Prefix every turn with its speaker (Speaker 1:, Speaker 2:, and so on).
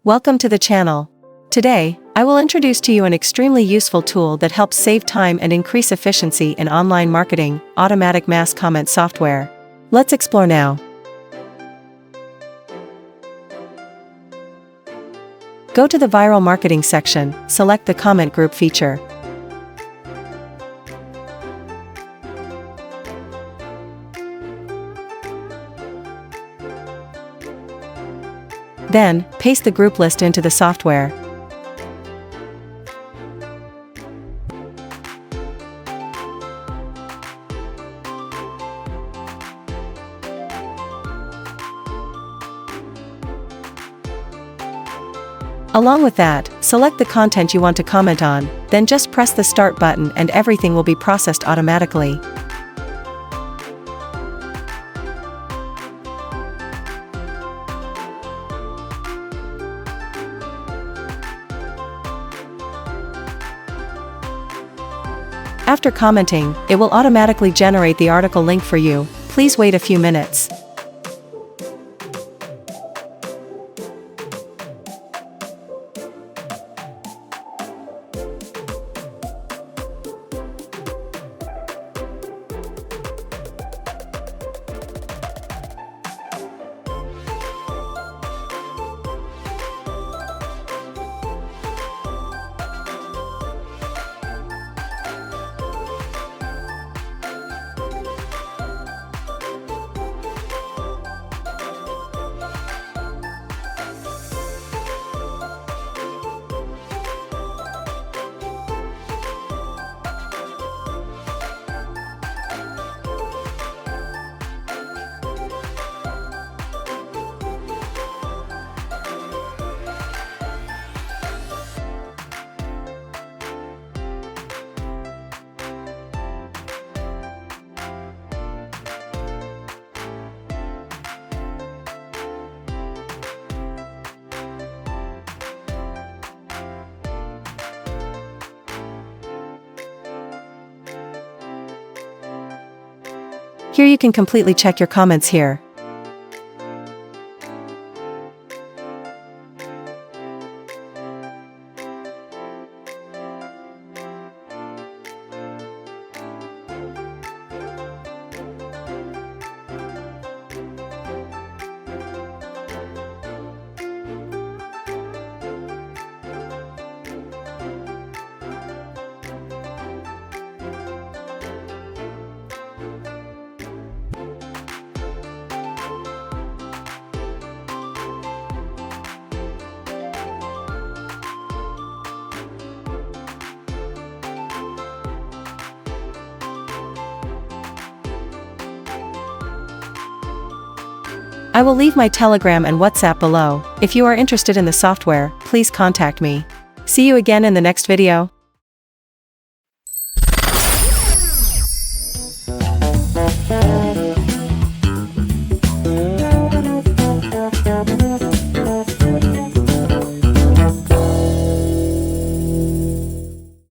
Speaker 1: Welcome to the channel. Today, I will introduce to you an extremely useful tool that helps save time and increase efficiency in online marketing, automatic mass comment software. Let's explore now. Go to the viral marketing section, select the comment group feature. Then, paste the group list into the software. Along with that, select the content you want to comment on, then just press the start button and everything will be processed automatically. After commenting, it will automatically generate the article link for you. Please wait a few minutes. Here you can completely check your comments here. I will leave my Telegram and WhatsApp below. If you are interested in the software, please contact me. See you again in the next video.